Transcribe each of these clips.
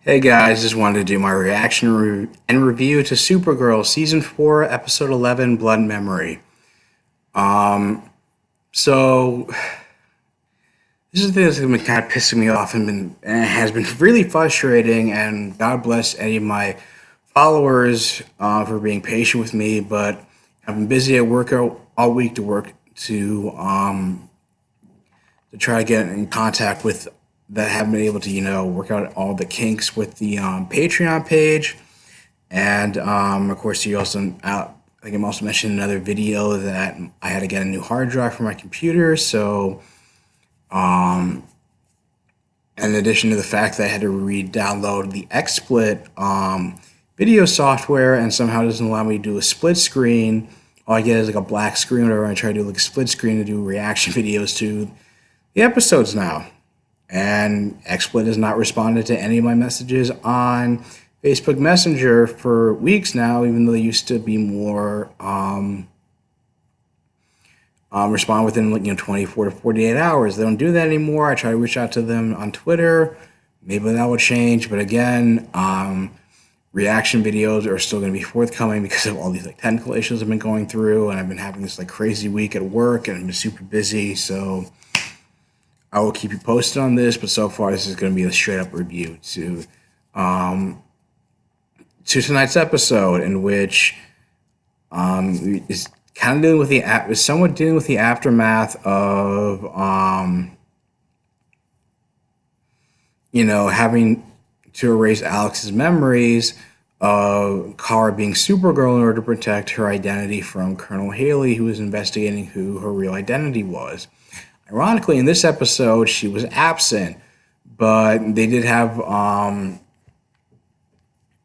Hey guys, just wanted to do my reaction and review to Supergirl Season 4, Episode 11, Blood Memory. Um, so, this is the thing that's been kind of pissing me off and has been really frustrating, and God bless any of my followers for being patient with me, but I've been busy at work all week to try to get in contact with that haven't been able to work out all the kinks with the Patreon page. And of course, I think I'm also mentioning another video that I had to get a new hard drive for my computer. So, in addition to the fact that I had to re-download the XSplit video software, and somehow it doesn't allow me to do a split screen. All I get is like a black screen whenever I try to do like a split screen to do reaction videos to the episodes now. And XSplit has not responded to any of my messages on Facebook Messenger for weeks now, even though they used to be more respond within 24 to 48 hours. They don't do that anymore. I try to reach out to them on Twitter. Maybe that will change, but again, reaction videos are still going to be forthcoming because of all these like technical issues I've been going through, and I've been having this like crazy week at work, and I've been super busy. So I will keep you posted on this, but so far this is going to be a straight up review to tonight's episode, in which is kind of dealing with is somewhat dealing with the aftermath of having to erase Alex's memories of Kara being Supergirl in order to protect her identity from Colonel Haley, who was investigating who her real identity was. Ironically, in this episode, she was absent, but they did have,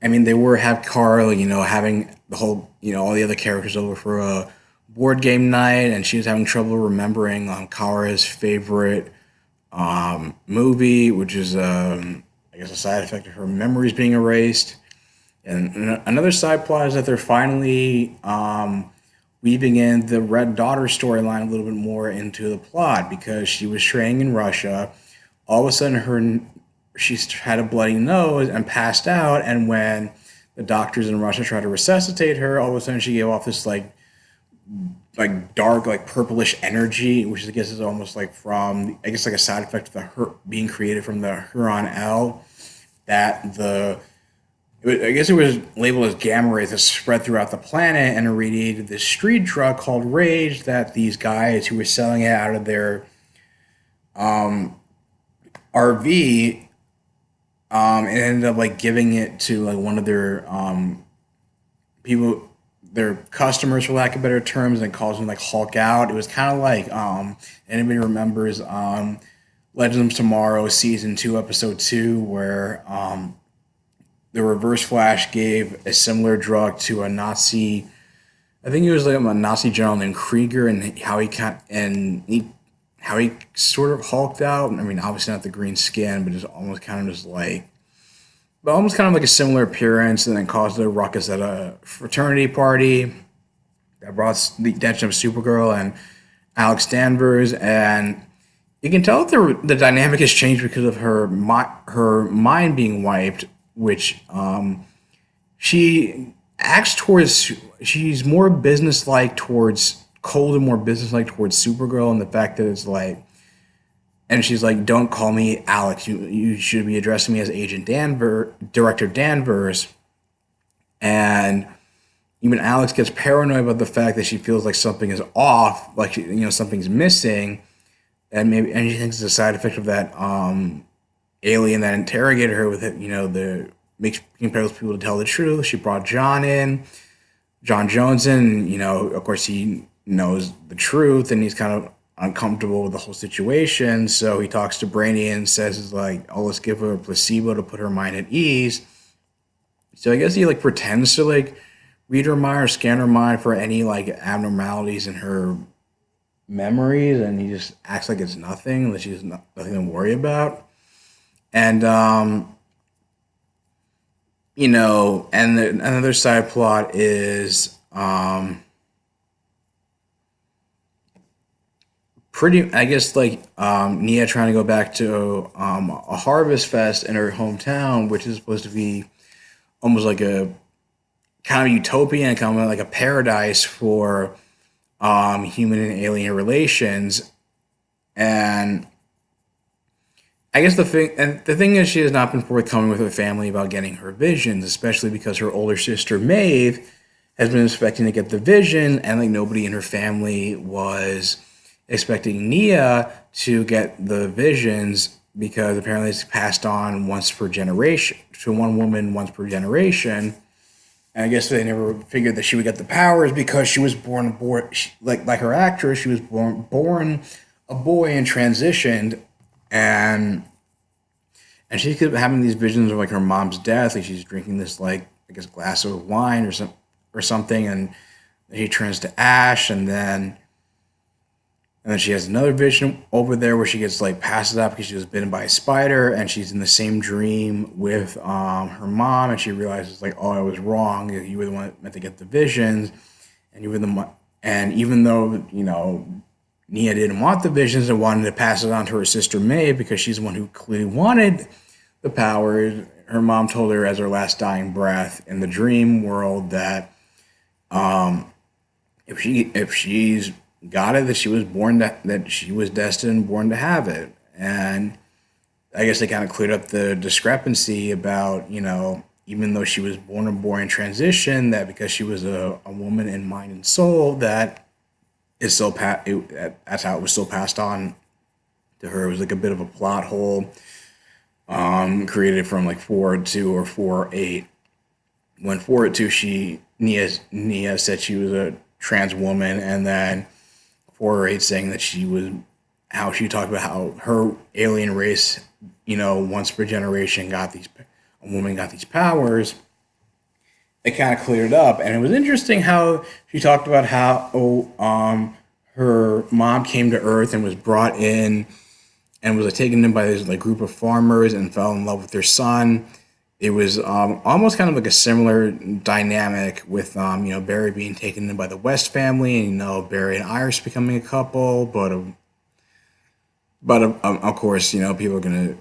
they were have Carl, having the whole, all the other characters over for a board game night, and she was having trouble remembering Kara's favorite movie, which is, I guess, a side effect of her memories being erased. And another side plot is that they're finally weaving in the Red Daughter storyline a little bit more into the plot, because she was training in Russia. All of a sudden, she had a bloody nose and passed out, and when the doctors in Russia tried to resuscitate her, all of a sudden she gave off this like dark, like purplish energy, which I guess is almost like from, I guess, like a side effect of the being created from the Huron L. I guess it was labeled as gamma rays that spread throughout the planet and irradiated this street drug called Rage that these guys who were selling it out of their RV, and ended up like giving it to like one of their people, their customers, for lack of better terms, and caused them like Hulk out. It was kind of like anybody remembers Legends of Tomorrow season 2 episode 2, where the Reverse Flash gave a similar drug to a Nazi. I think he was like a Nazi general named Krieger, and how he sort of hulked out. I mean, obviously not the green skin, but just almost kind of just like, but almost kind of like a similar appearance, and then caused a ruckus at a fraternity party that brought the attention of Supergirl and Alex Danvers, and you can tell that the dynamic has changed because of her mind being wiped, which she acts towards. She's more businesslike towards cold and more businesslike towards Supergirl, and the fact that it's like, and she's like, "Don't call me Alex. You should be addressing me as Agent Director Danvers." And even Alex gets paranoid about the fact that she feels like something is off, like something's missing, and she thinks it's a side effect of that alien that interrogated her with it. The makes compels people to tell the truth. She brought John Jones in. Of course, he knows the truth, and he's kind of uncomfortable with the whole situation. So he talks to Brainy and says, "Is like, oh, let's give her a placebo to put her mind at ease." So I guess he like pretends to like read her mind or scan her mind for any like abnormalities in her memories, and he just acts like it's nothing, that she's nothing to worry about. And another side plot is pretty, I guess, like Nia trying to go back to a Harvest Fest in her hometown, which is supposed to be almost like a kind of utopia and kind of like a paradise for human and alien relations. And the thing is, she has not been forthcoming with her family about getting her visions, especially because her older sister Maeve has been expecting to get the vision, and like nobody in her family was expecting Nia to get the visions because apparently it's passed on once per generation to one woman once per generation. And I guess they never figured that she would get the powers because she was like her actress. She was born a boy and transitioned, and she kept having these visions of like her mom's death. Like she's drinking this like I guess glass of wine or something, and he turns to ash, and then she has another vision over there where she gets like passed out because she was bitten by a spider, and she's in the same dream with her mom, and she realizes like, oh, I was wrong. You were the one that meant to get the visions, and you were and even though Nia didn't want the visions and wanted to pass it on to her sister May because she's the one who clearly wanted the powers. Her mom told her as her last dying breath in the dream world that if she's got it, that she was that she was destined born to have it. And I guess they kind of cleared up the discrepancy about even though she was born a boy in transition, that because she was a woman in mind and soul, that is still that's how it was still passed on to her. It was like a bit of a plot hole created from like 402 or 48. When 402, Nia said she was a trans woman, and then 408 saying that how she talked about how her alien race, once per generation a woman got these powers. It kind of cleared up, and it was interesting how she talked about how her mom came to Earth and was brought in and was like, taken in by this like group of farmers and fell in love with their son. It was almost kind of like a similar dynamic with Barry being taken in by the West family, and Barry and Iris becoming a couple. But of course, people are gonna.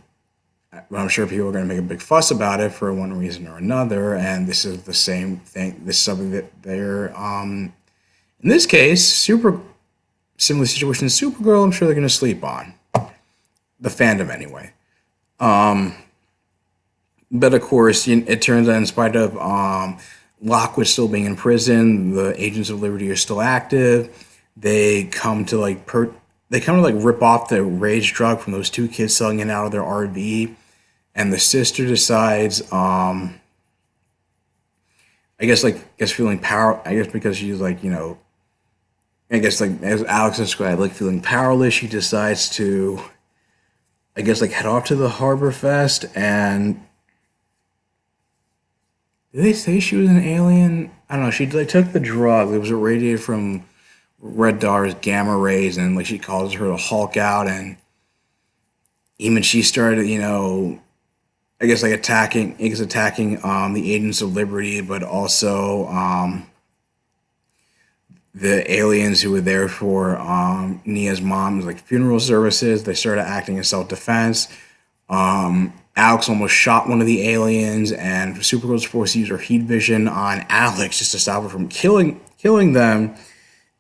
I'm sure people are gonna make a big fuss about it for one reason or another. And this is the same thing. This is something that they're in this case, similar situation to Supergirl. I'm sure they're gonna sleep on the fandom anyway. But of course, it turns out, in spite of Lockwood still being in prison, the Agents of Liberty are still active. They come to rip off the rage drug from those two kids selling it out of their RV, and the sister decides, feeling power. I guess because she's like, I guess like as Alex described, like feeling powerless, she decides to, I guess, like head off to the Harborfest. And did they say she was an alien? I don't know. She like took the drug. It was irradiated from Red Dar's gamma rays, and like she causes her to Hulk out, and even she started, I guess like attacking the Agents of Liberty, but also the aliens who were there for Nia's mom's like funeral services. They started acting in self-defense. Alex almost shot one of the aliens, and Supergirl was forced to use her heat vision on Alex just to stop her from killing them.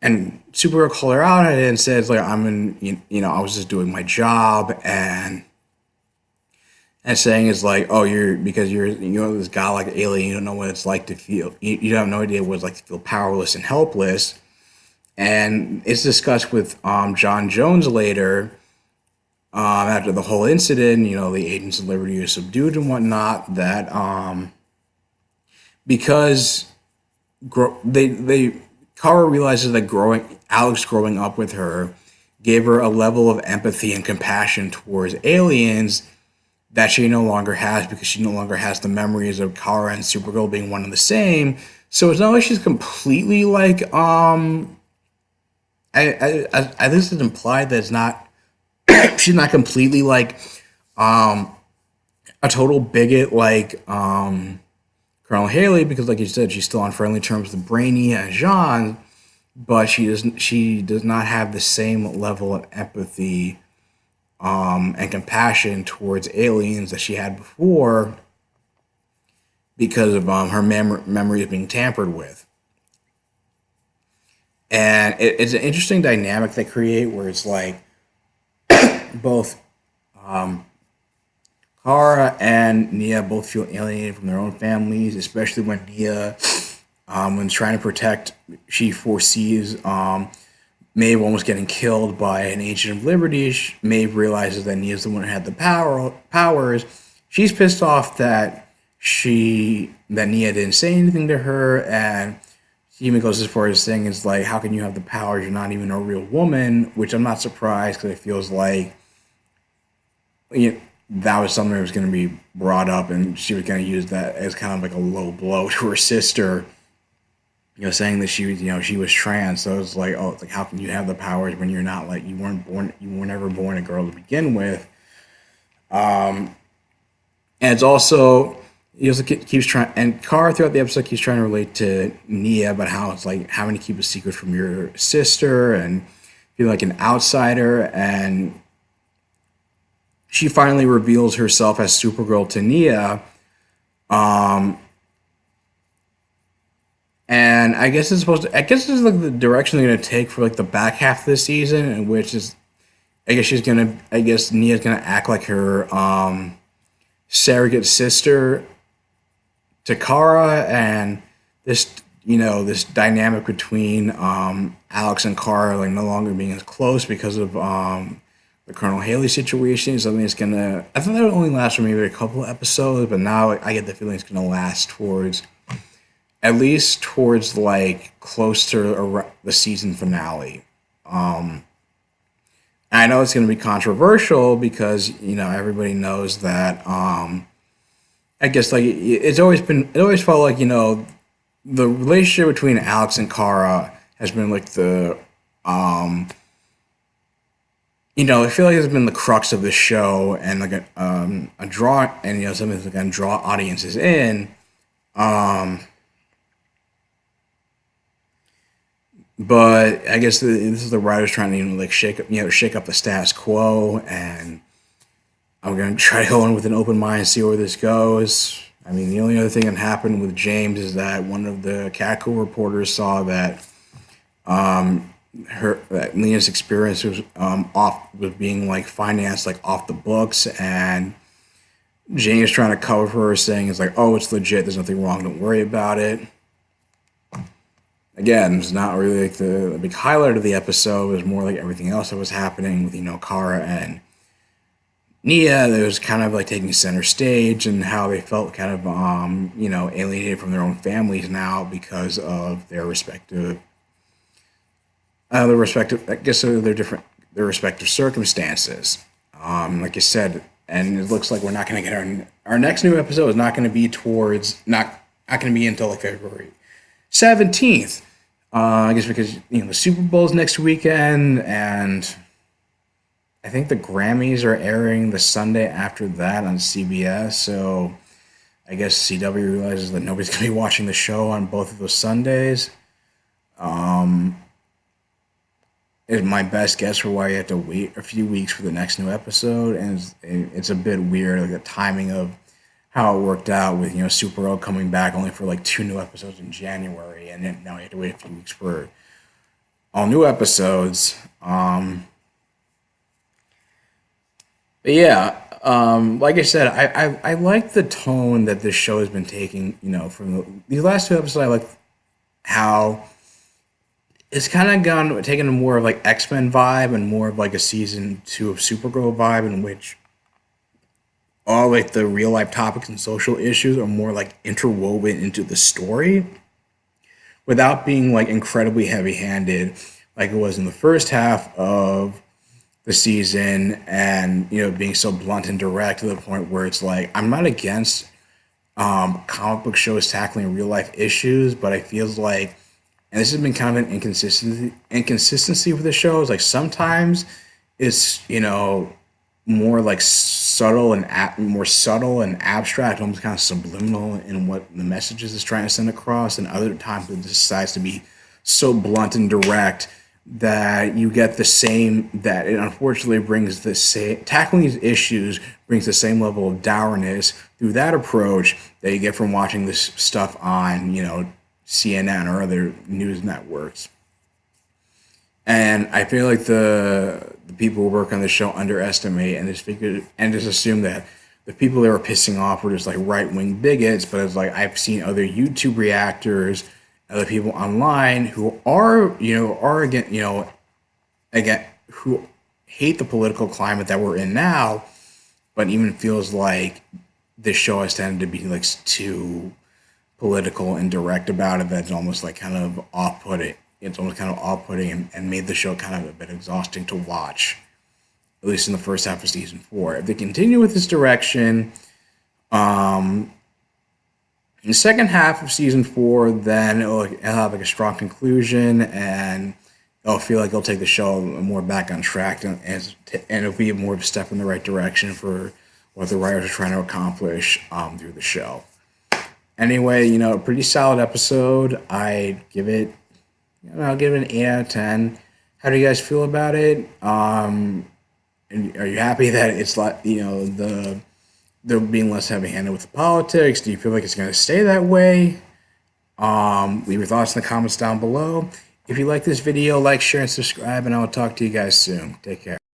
And Supergirl called her out on it and says, like, I was just doing my job, and saying is like, oh, you're this godlike alien, you don't know what it's like to feel, you have no idea what it's like to feel powerless and helpless. And it's discussed with John Jones later, after the whole incident, the Agents of Liberty are subdued and whatnot, that because Kara realizes that Alex growing up with her gave her a level of empathy and compassion towards aliens that she no longer has, because she no longer has the memories of Kara and Supergirl being one and the same. So it's not like she's completely like this is implied that it's not she's not completely like a total bigot like Colonel Haley, because like you said, she's still on friendly terms with Brainy and Jean. but she does not have the same level of empathy and compassion towards aliens that she had before because of her memories being tampered with. And it's an interesting dynamic they create where it's like both Kara and Nia both feel alienated from their own families, especially when Nia, when trying to protect, she foresees Maeve almost getting killed by an Agent of Liberty. Maeve realizes that Nia's the one who had the powers. She's pissed off that Nia didn't say anything to her, and she even goes as far as saying, "It's like, how can you have the powers? You're not even a real woman." Which I'm not surprised because it feels like you know, that was something that was going to be brought up, and she was going to use that as kind of like a low blow to her sister. Saying that she was trans. So it's like, oh, it's like, how can you have the powers when you're not like you were never born a girl to begin with. And it's also he also keeps trying, and Kara throughout the episode keeps trying to relate to Nia about how it's like having to keep a secret from your sister and feel like an outsider. And she finally reveals herself as Supergirl to Nia. And I guess it's supposed to. I guess this is like the direction they're gonna take for like the back half of this season, in which is, I guess she's gonna. I guess Nia's gonna act like her surrogate sister to Kara, and this dynamic between Alex and Kara like no longer being as close because of the Colonel Haley situation. Is something that's gonna. I thought that would only last for maybe a couple of episodes, but now I get the feeling it's gonna last towards at least towards like close to the season finale. I know it's going to be controversial because everybody knows that. I guess like it always felt like the relationship between Alex and Kara has been like I feel like it's been the crux of the show and like a draw and something that's going to draw audiences in. But I guess this is the writers trying to like shake up the status quo, and I'm gonna try to go in with an open mind and see where this goes. I mean, the only other thing that happened with James is that one of the Catco reporters saw that that Lena's experience was being like financed like off the books, and James trying to cover her, saying it's like, oh, it's legit. There's nothing wrong. Don't worry about it. Again, it's not really like the big highlight of the episode. It was more like everything else that was happening with Kara and Nia. That was kind of like taking center stage and how they felt kind of alienated from their own families now because of their respective I guess their respective circumstances. Like I said, and it looks like we're not going to get our next new episode is not going to be not going to be until like February 17th. I guess because the Super Bowl's next weekend, and I think the Grammys are airing the Sunday after that on CBS. So I guess CW realizes that nobody's gonna be watching the show on both of those Sundays. Is my best guess for why you have to wait a few weeks for the next new episode, and it's a bit weird, like the timing of how it worked out with Supergirl coming back only for like 2 new episodes in January, and then now you have to wait a few weeks for all new episodes. But yeah, like I said, I like the tone that this show has been taking. From these last 2 episodes, I like how it's kind of taken a more of like X-Men vibe and more of like a season 2 of Supergirl vibe, in which all like the real life topics and social issues are more like interwoven into the story without being like incredibly heavy handed like it was in the first half of the season, and being so blunt and direct to the point where it's like I'm not against comic book shows tackling real life issues, but I feels like, and this has been kind of an inconsistency with the shows, like sometimes it's more like more subtle and abstract, almost kind of subliminal in what the messages is trying to send across, and other times it decides to be so blunt and direct that you get the same, that it unfortunately brings the same, tackling these issues brings the same level of dourness through that approach that you get from watching this stuff on, CNN or other news networks. And I feel like the people who work on the show underestimate and just assume that the people that were pissing off were just like right wing bigots. But it's like I've seen other YouTube reactors, other people online who are again who hate the political climate that we're in now, but even feels like this show has tended to be like too political and direct about it. That's almost like kind of off-putting. It's almost kind of off-putting and made the show kind of a bit exhausting to watch, at least in the first half of season 4. If they continue with this direction, in the second half of season 4, then it'll have like a strong conclusion, and it'll feel like it'll take the show more back on track, and it'll be more of a step in the right direction for what the writers are trying to accomplish through the show. Anyway, a pretty solid episode. I'd give it, I'll give it an 8 out of 10. How do you guys feel about it? And are you happy that it's like, they're being less heavy-handed with the politics? Do you feel like it's going to stay that way? Leave your thoughts in the comments down below. If you like this video, like, share, and subscribe, and I will talk to you guys soon. Take care.